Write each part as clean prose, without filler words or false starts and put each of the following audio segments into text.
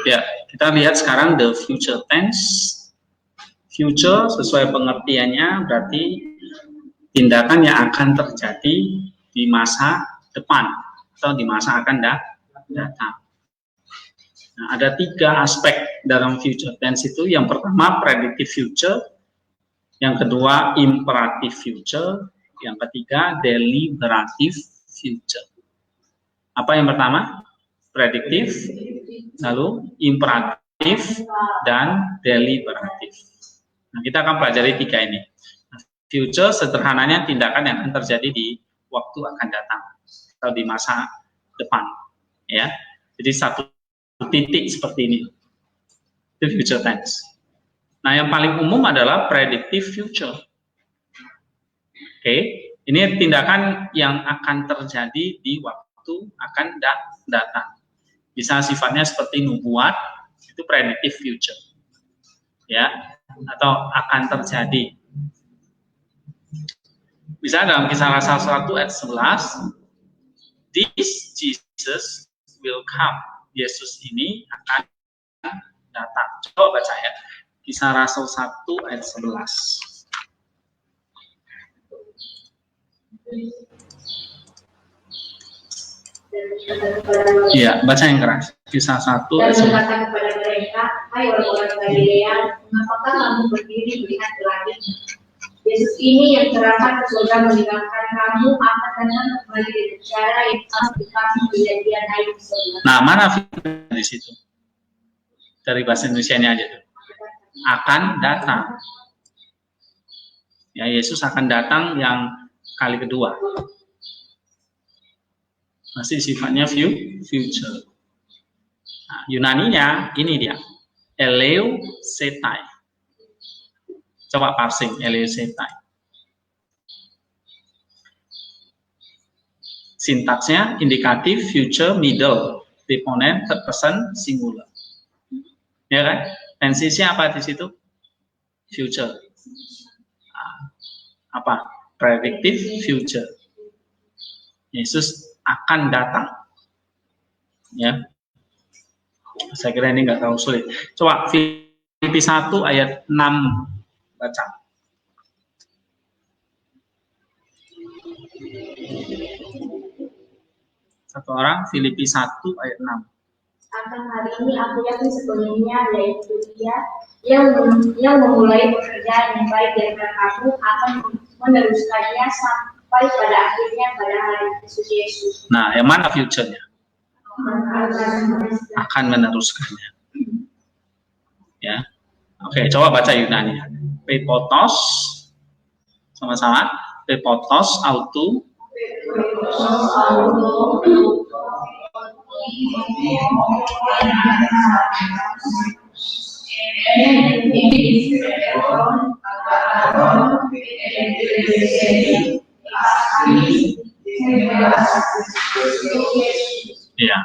Ya, kita lihat sekarang the future tense. Future sesuai pengertiannya berarti tindakan yang akan terjadi di masa depan atau di masa akan datang. Nah, ada 3 aspek dalam future tense itu. Yang pertama predictive future, yang kedua imperative future, yang ketiga deliberative future. Apa yang pertama? Predictive, lalu imperatif, dan deliberatif. Nah, kita akan pelajari 3 ini. Future sederhananya tindakan yang akan terjadi di waktu akan datang atau di masa depan, ya. Jadi satu titik seperti ini. Itu future tense. Nah, yang paling umum adalah predictive future. Oke, ini tindakan yang akan terjadi di waktu akan datang. Bisa sifatnya seperti nubuat, itu predictive future, ya, atau akan terjadi. Bisa dalam Kisah Rasul 1 ayat 11, this Jesus will come. Yesus ini akan datang. Coba baca ya. Kisah Rasul 1 ayat 11. Iya, baca yang keras. Kisah 1 ayat 11. Dan berkata kepada mereka, hai orang-orang Galilea, mengapakah kamu berdiri melihat ke langit? Yesus ini yang terangkan ke surga meninggalkan kamu akan datang kembali dengan cara yang sama seperti kamu kejadian naik ke surga. Nah, mana di situ? Dari bahasa Indonesianya aja tuh. Akan datang. Ya, Yesus akan datang yang kali kedua. Masih sifatnya future. Nah, Yunaninya ini dia, eleusetai. Coba parsing eleusetai. Sintaksnya indikatif, future, middle, deponent, third person, singular. Ya kan? Tensisnya apa di situ? Future. Nah, apa? Predictive future. Yesus akan datang. Ya. Saya kira ini nggak terlalu sulit. Coba Filipi 1 ayat 6 baca. Satu orang, Filipi 1 ayat 6. Akan hari ini aku yakin sepenuhnya, yaitu Dia yang memulai pekerjaan yang baik dari kamu akan meneruskannya sampai pada akhirnya pada hari Yesus. Nah, yang mana future-nya? Akan meneruskannya. Ya. Oke, coba baca Yunani. Pepotos, sama-sama. Pepotos auto. Ya.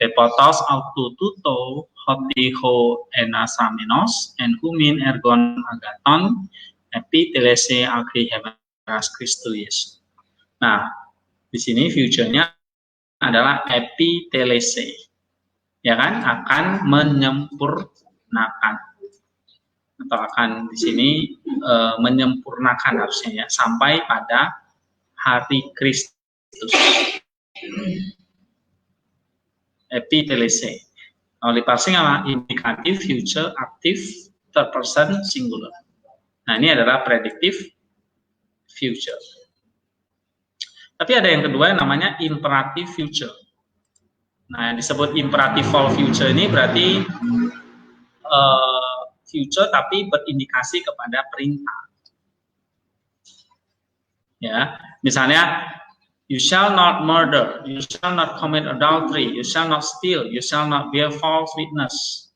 Pepotos auto tuto hotiho enasamenos en humin ergon agaton epitelese agri heberas Kristus. Nah, di sini future-nya adalah epitelese, ya kan, akan menyempurnakan atau akan di sini menyempurnakan harusnya ya, sampai pada hari Kristus. Epitelese. Oleh parsing apa? Indikatif, future, aktif, third person, singular. Nah, ini adalah predictive future. Tapi ada yang kedua yang namanya imperative future. Nah, yang disebut imperative future ini berarti future tapi berindikasi kepada perintah. Ya, misalnya you shall not murder, you shall not commit adultery, you shall not steal, you shall not bear false witness.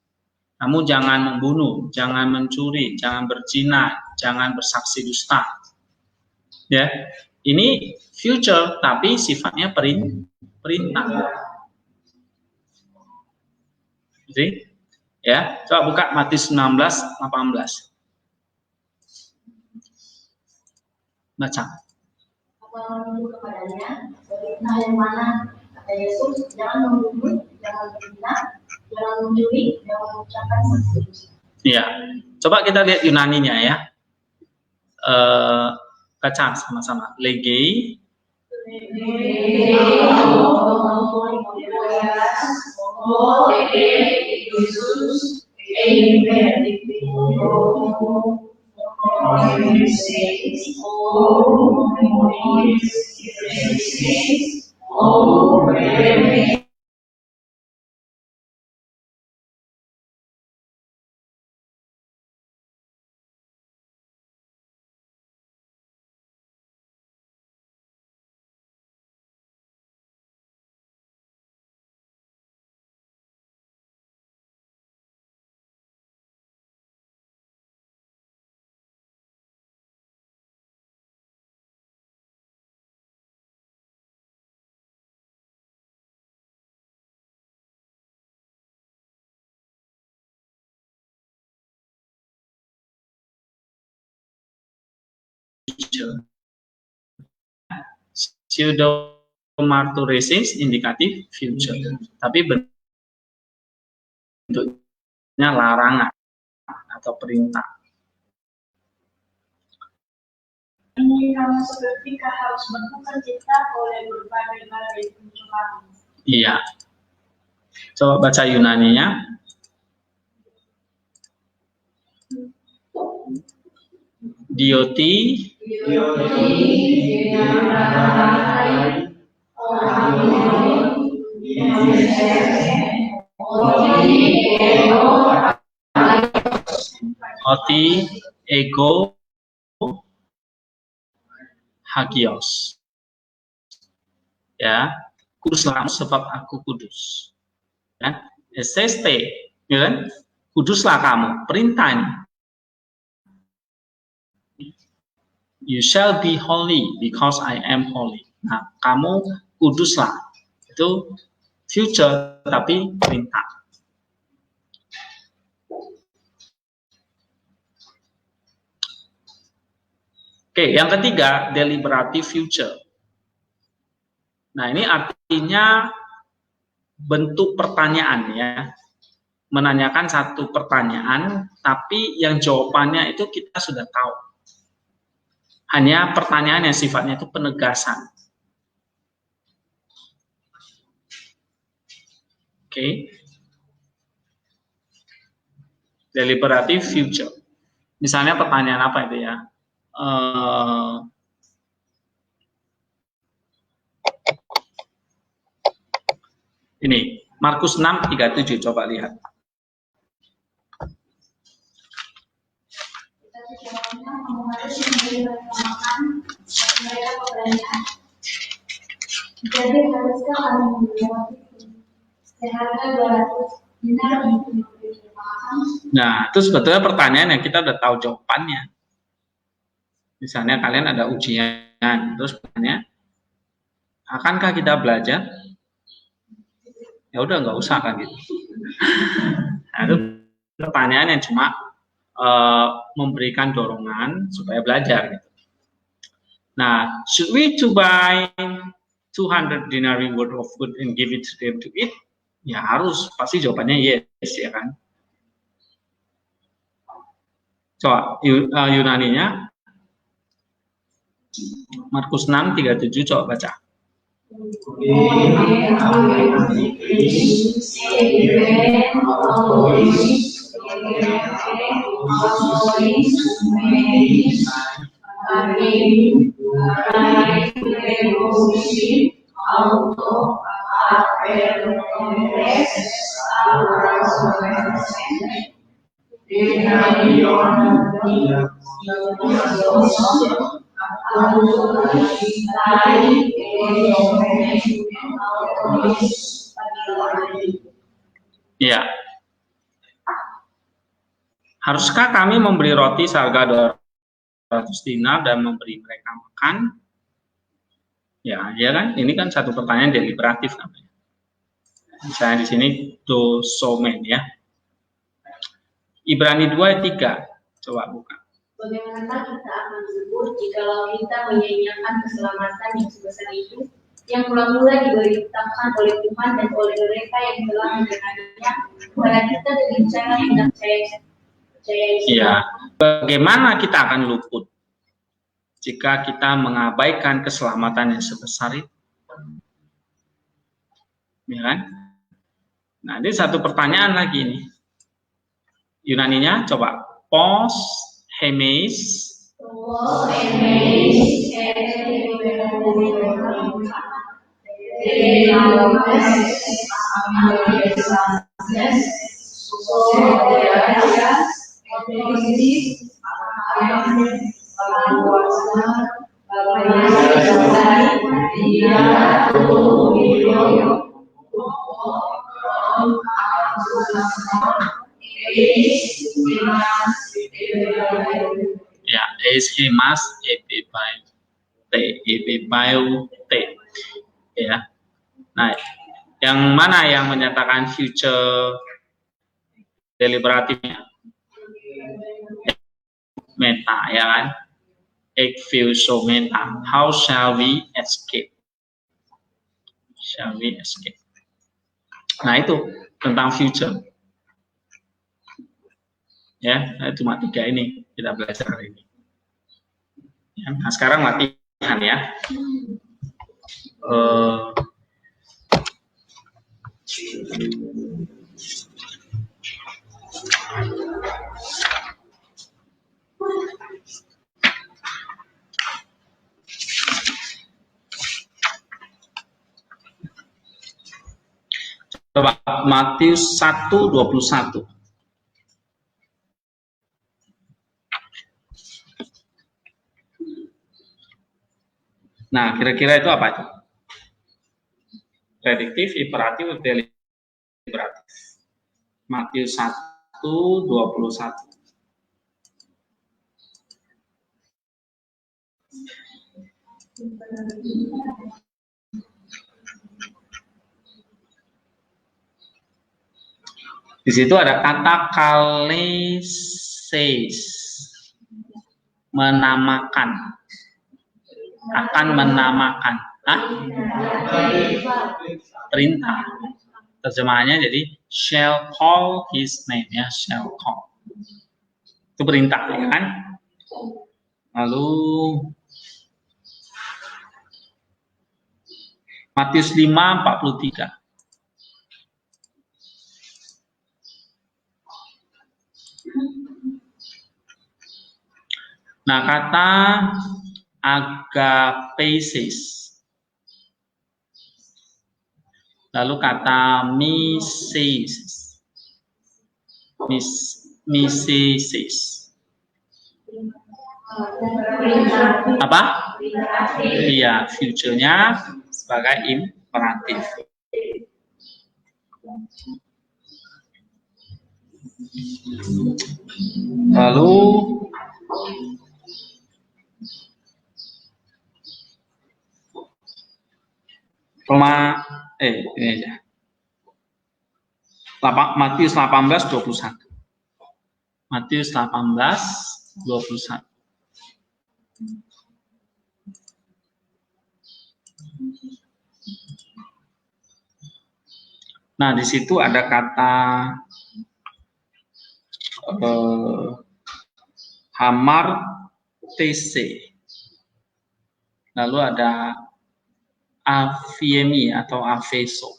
Kamu jangan membunuh, jangan mencuri, jangan berzina, jangan bersaksi dusta. Ya, ini future tapi sifatnya perintah. Jadi, ya, coba buka Matius 19:18. Baca. Kepadanya, perintah yang mana? Kata Yesus, jangan membunuh, jangan mengunjungi dan mengucapkan saksi. Iya, coba kita lihat Yunaninya ya. Baca sama-sama. Legei. Pseudomarturesis indikatif future, tapi bentuknya larangan atau perintah. Ini kamu seperti harus bertukar cita oleh berbagai pencobaan. Iya. Coba baca Yunaninya. Dioti. Oti ego hagios. Ya, kuduslah sebab aku kudus. Ya, SST, ya kan? Kuduslah kamu, perintah ini. You shall be holy because I am holy. Nah, kamu kuduslah. Itu future tapi perintah. Oke, yang ketiga, deliberative future. Nah, ini artinya bentuk pertanyaan ya. Menanyakan satu pertanyaan, tapi yang jawabannya itu kita sudah tahu. Hanya pertanyaan yang sifatnya itu penegasan. Oke. Deliberative future. Misalnya pertanyaan apa itu ya? Ini Markus 6:37, coba lihat. Jadi haruskah kami melewati seharga 200 dinar untuk memberi makan? Nah, itu sebetulnya pertanyaan yang kita udah tahu jawabannya. Misalnya kalian ada ujian, terus bertanya, akankah kita belajar? Ya udah nggak usah kan gitu. Nah, itu pertanyaan yang cuma memberikan dorongan supaya belajar gitu. Nah, should we to buy 200 denarii worth of food and give it to them to eat? Ya harus, pasti jawabannya yes ya kan. Coba Yunaninya Markus 6:37, coba baca. Ya. Haruskah kami memberi roti seharga 200 dinar dan memberi mereka makan? Ya, ya kan? Ini kan satu pertanyaan deliberatif namanya. Misalnya di sini to somen ya. Ibrani 2:3. Coba buka. Bagaimana kita akan subur jikalau kita menyanyiakan keselamatan yang sebesar itu, yang mula-mula diberitakan oleh Tuhan dan oleh mereka yang telah mendengarnya kepada kita dengan cara yang percaya. Ya, bagaimana kita akan luput jika kita mengabaikan keselamatan yang sebesar itu? Ya kan? Nah, ini satu pertanyaan lagi nih. Yunaninya coba pos hemes. Ya, hemas ebebayo te. Ya. Nah, yang mana yang menyatakan future deliberatifnya? Meta, ya kan? Ek fuso meta. How shall we escape? Shall we escape? Nah, itu tentang future. Ya, cuma 3 ini kita belajar hari ini. Ya, nah, sekarang latihan ya. Coba Matius 1:21. Nah, kira-kira itu apa itu? Prediktif, imperatif, deliberatif. Matius 1:21. Di situ ada kata kaleses, menamakan, akan menamakan. Perintah. Terjemahannya jadi shall call his name, ya, shall call. Itu perintah, ya kan? Lalu Matius 5:43. Nah, kata agapesis, lalu kata misesis, apa? Iya, future-nya sebagai imperatif. Lalu ini aja. Matius 18:21. Matius 18:21. Nah, di situ ada kata hamar tc. Lalu ada afiemi atau aveso.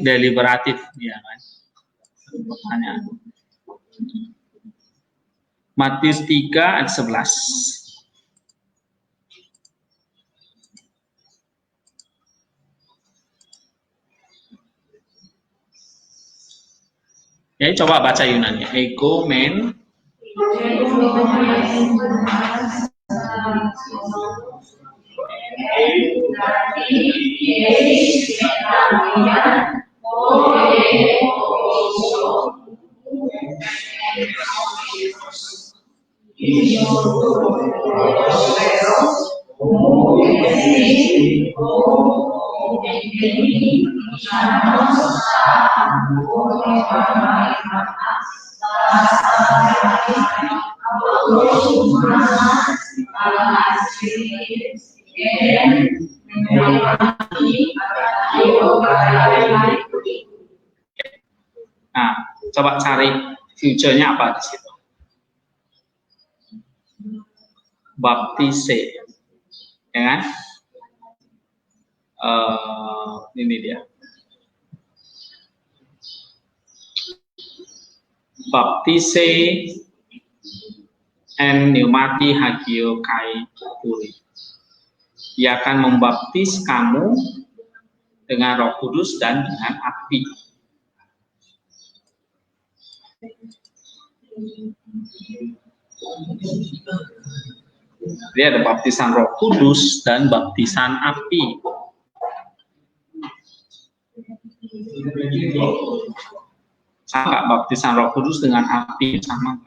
Deliberatif, ya kan? Pertanyaan. Matius 3:11. Ya, coba baca Yunani. Ego men. Nah, coba cari future-nya apa di situ. Baptise, ya kan? Ini dia. Baptise and pneumati hagio kai puri. Ia akan membaptis kamu dengan Roh Kudus dan dengan api. Jadi ada baptisan Roh Kudus dan baptisan api. Sama nggak baptisan Roh Kudus dengan api? Sama.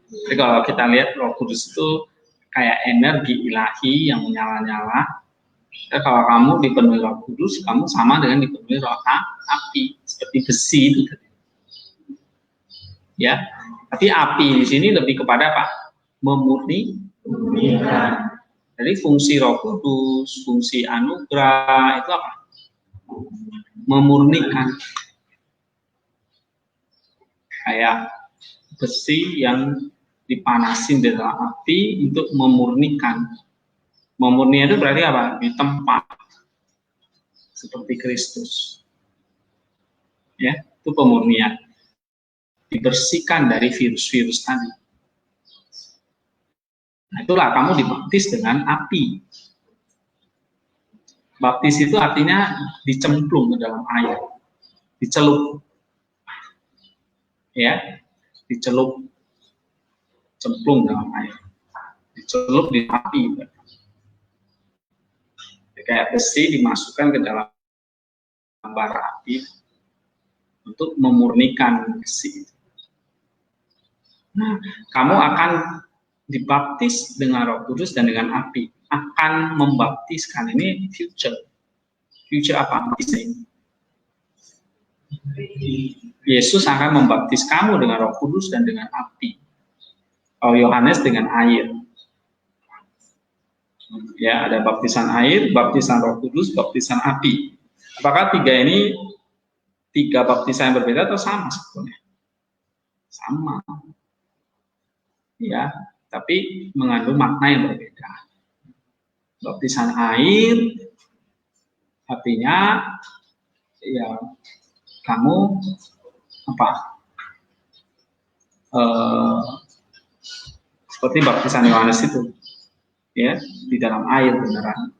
Jadi kalau kita lihat Roh Kudus itu kayak energi ilahi yang menyala-nyala. Kalau kamu dipenuhi Roh Kudus, kamu sama dengan dipenuhi roh api, seperti besi itu. Ya, tapi api di sini lebih kepada apa? Memurnikan. Jadi fungsi Roh Kudus, fungsi anugerah itu apa? Memurnikan. Kayak besi yang dipanasin di dalam api untuk memurnikan. Memurni itu berarti apa? Ditempa seperti Kristus. Ya, itu pemurnian. Dibersihkan dari virus-virus tadi. Nah, itulah kamu dibaptis dengan api. Baptis itu artinya dicemplung ke dalam air, dicelup. Ya, dicelup, cemplung dalam air, dicelup di api. Kayak besi dimasukkan ke dalam bara api untuk memurnikan besi. Nah, kamu akan dibaptis dengan Roh Kudus dan dengan api. Akan membaptiskan, ini future. Future apa? Yesus akan membaptis kamu dengan Roh Kudus dan dengan api. Oh, Yohanes dengan air. Ya, ada baptisan air, baptisan Roh Kudus, baptisan api. Apakah tiga baptisan yang berbeda atau sama sebetulnya? Sama. Ya, tapi mengandung makna yang berbeda. Baptisan air artinya ya kamu apa? Seperti baptisan Yohanes itu. Ya, di dalam air beneran.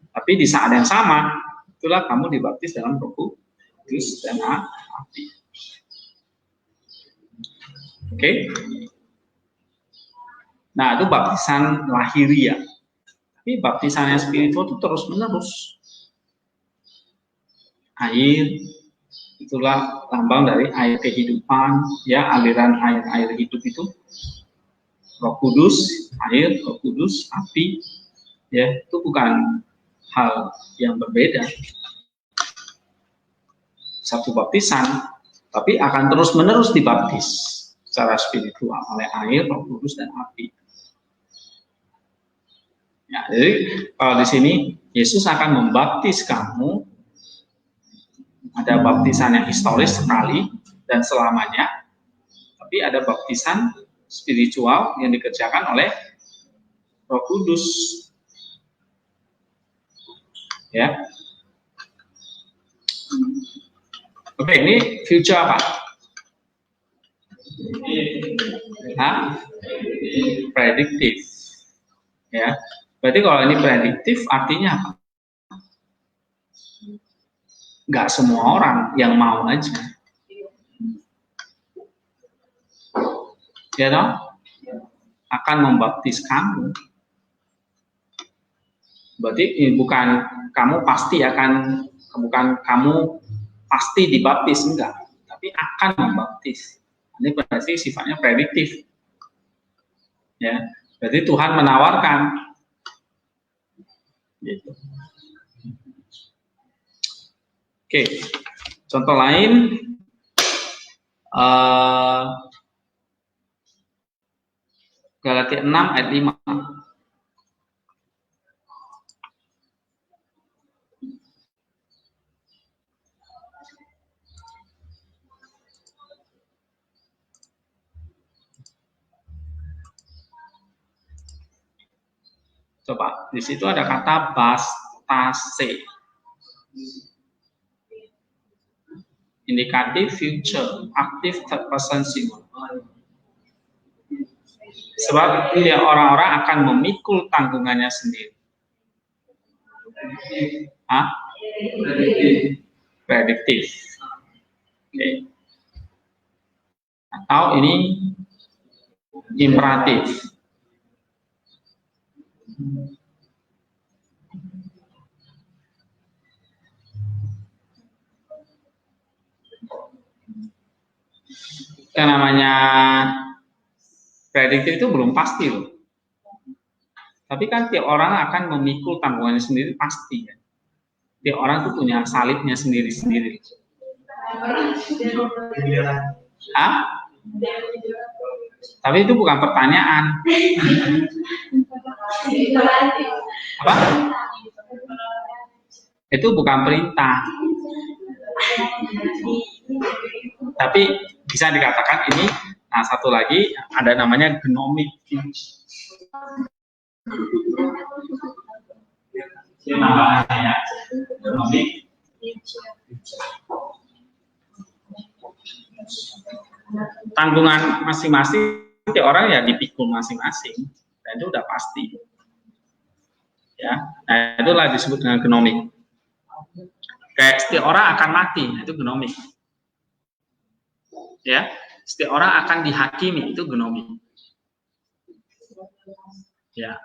Tapi di saat yang sama, itulah kamu dibaptis dalam Roh Kudus dan api. Oke? Nah, itu baptisan lahiriah. Tapi baptisan yang spiritual itu terus menerus. Air, itulah lambang dari air kehidupan, ya, aliran air hidup itu. Roh Kudus, air, Roh Kudus, api, ya, itu bukan hal yang berbeda. Satu baptisan, tapi akan terus-menerus dibaptis secara spiritual oleh air, Roh Kudus, dan api. Ya, jadi kalau di sini Yesus akan membaptis kamu, ada baptisan yang historis sekali dan selamanya, tapi ada baptisan spiritual yang dikerjakan oleh Roh Kudus. Ya. Oke, ini future apa? Prediktif. Ya. Berarti kalau ini prediktif artinya apa? Nggak semua orang yang mau aja. Ya toh? Akan membaptis kamu. Berarti ini bukan kamu pasti dibaptis, enggak, tapi akan membaptis. Ini berarti sifatnya prediktif. Ya, berarti Tuhan menawarkan. Gitu. Oke, contoh lain. Galatia 6 ayat 5. Coba, di situ ada kata bastase. Indikatif future, aktif third person singular. Sebab dia orang-orang akan memikul tanggungannya sendiri. Hah? Prediktif. Okay. Atau ini imperatif. Yang namanya prediktif itu belum pasti loh. Tapi kan tiap orang akan memikul tanggungannya sendiri pasti kan. Tiap orang tuh punya salibnya sendiri-sendiri. Hah? Tapi itu bukan pertanyaan. Apa? Itu bukan perintah. Tapi bisa dikatakan ini. Nah, satu lagi ada namanya gnomic future. Ini namanya gnomic tanggungan masing-masing orang ya dipikul masing-masing, dan itu udah pasti. Ya, nah itulah disebut dengan gnomik. Kayak setiap orang akan mati, itu gnomik. Ya, setiap orang akan dihakimi, itu gnomik. Ya,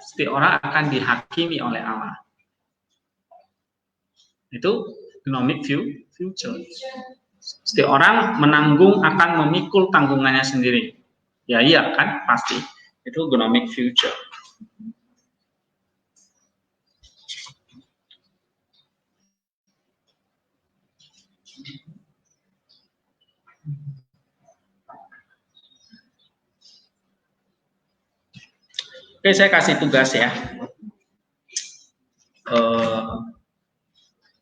setiap orang akan dihakimi oleh Allah. Itu gnomic future. Setiap orang menanggung akan memikul tanggungannya sendiri. Ya iya kan, pasti. Itu gnomic future. Oke, saya kasih tugas ya.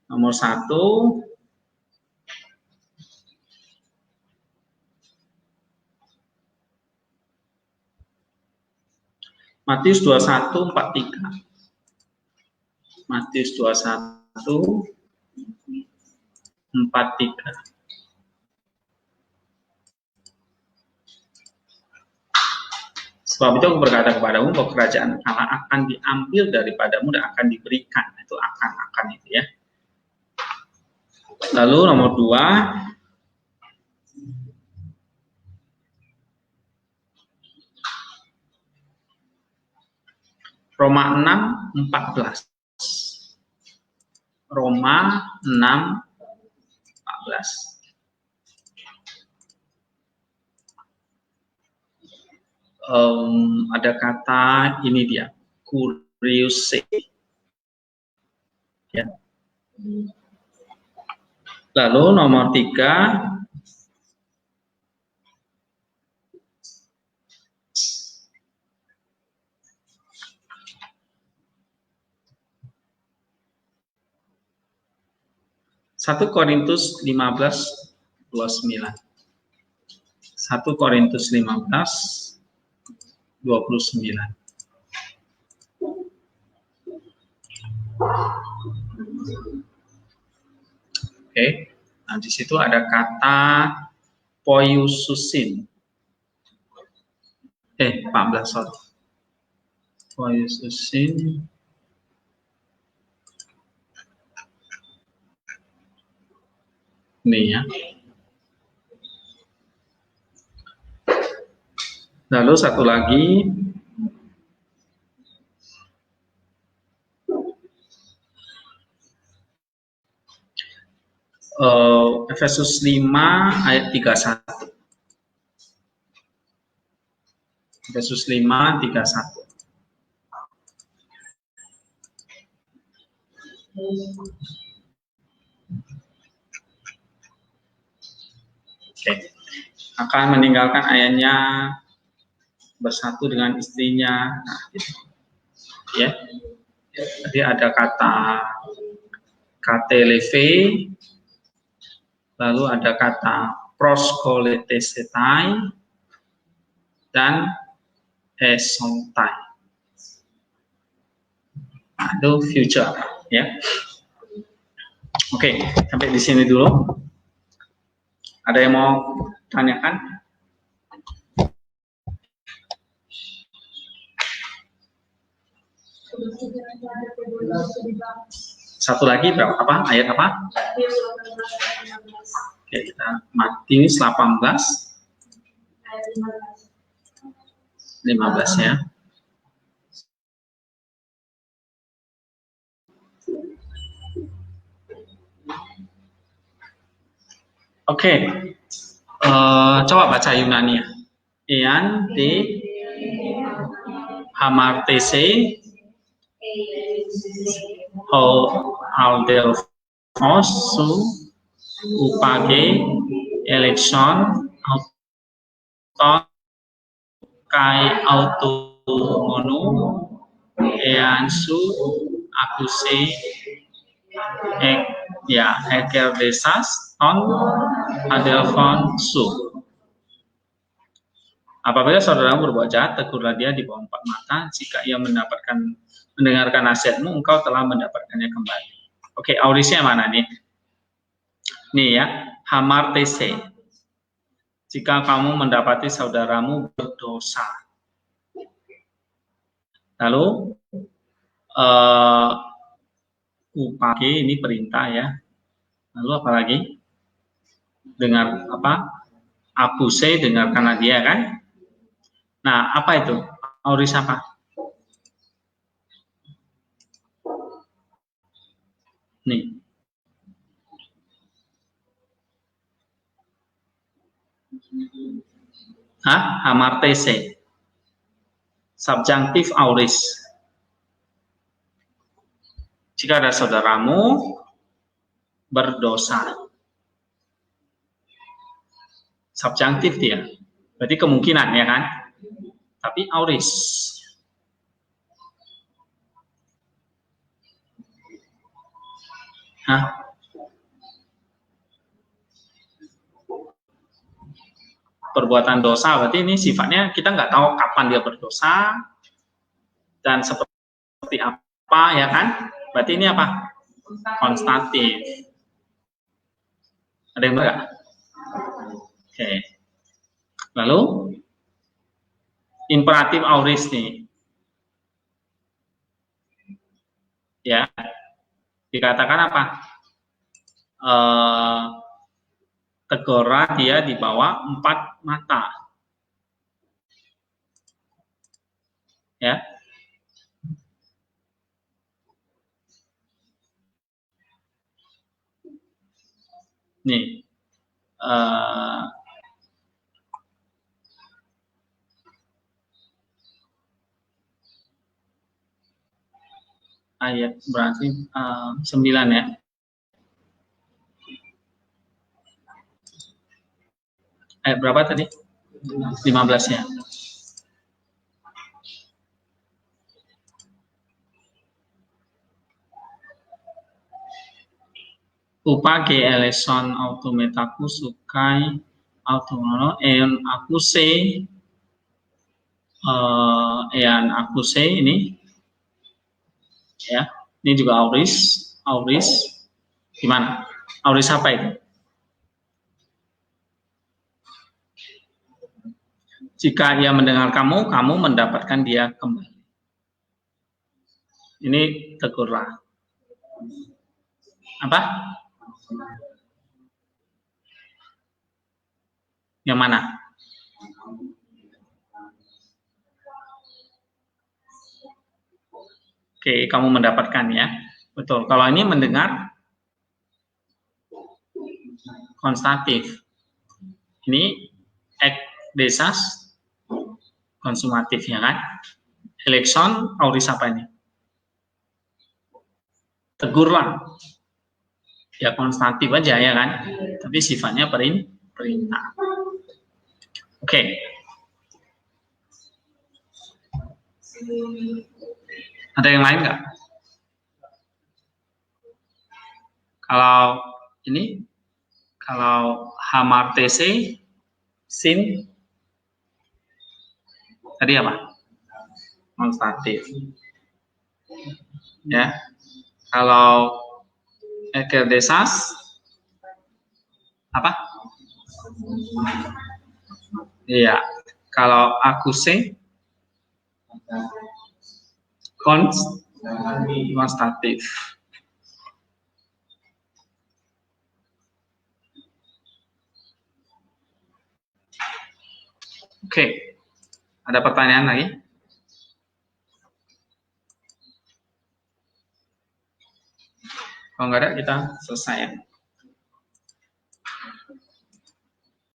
Nomor 1, Matius 21:43. Matius 21:43. Sebab itu aku berkata kepadamu bahwa kerajaan Allah akan diambil daripadamu dan akan diberikan. Itu akan itu ya. Lalu nomor 2, Roma 6:14. Roma 6:14. Ada kata ini dia, kuriose. Ya. Lalu nomor 3, Satu Korintus 15:29. 1 Korintus 15:29. Oke, nah di situ ada kata poiususin. 14, sorry. Poiususin. Ini ya. Lalu satu lagi, Efesus 5:31. Efesus 5:31. Oke. Akan meninggalkan ayahnya, bersatu dengan istrinya. Nah, gitu. Ya. Jadi ada kata kateleve, lalu ada kata proskoletesetai, dan esontai. Nah, itu future ya. Oke, sampai di sini dulu. Ada yang mau tanyakan? Satu lagi berapa? Apa? Ayat apa? Oke, kita Matius 18 15 ya. Oke, coba baca Yunani ya. Ian di hamartese aldelphos su upage election auton kai automonu ean su akuse eker desas ton adelphon su. Apabila saudaramu berbuat jahat, tegurlah dia di bawah 4 mata. Jika ia mendengarkan nasihatmu, engkau telah mendapatkannya kembali. Oke, aurisnya mana nih? Nih ya, hamartese. Jika kamu mendapati saudaramu berdosa. Lalu, upake ini perintah ya. Lalu apa lagi? Dengar apa? Akuse, dengarkanlah dia kan? Nah, apa itu? Auris apa? Nih. Hamartese. Subjunctive auris. Jika ada saudaramu berdosa. Subjunctive dia. Berarti kemungkinan ya kan? Tapi auris. Perbuatan dosa, berarti ini sifatnya kita nggak tahu kapan dia berdosa dan seperti apa ya kan? Berarti ini apa? Konstatif. Ada yang enggak? Oke. Lalu imperatif auris nih. Ya. Dikatakan apa? Tegora dia di bawah 4 mata. Ya. Nih. Ayat berarti 9 ya. Ayat berapa tadi? 15 ya. Upage eleison autometaku sukai automono ean akuse ini ya, ini juga auris gimana? Auris apa itu? Jika ia mendengar kamu mendapatkan dia kembali. Ini tegurlah. Apa? Yang mana? Oke, kamu mendapatkan ya. Betul. Kalau ini mendengar konstatif. Ini ek desas konsumatif ya kan? Election auris apa ini? Tegurlah. Ya konstatif aja ya kan? Tapi sifatnya perintah. Oke. Ada yang lain nggak? Kalau ini, kalau hamartese sin tadi apa? konstatif. Ya, kalau desas apa? Iya, kalau akuse konstatif. Oke, ada pertanyaan lagi? Kalau nggak ada, kita selesai.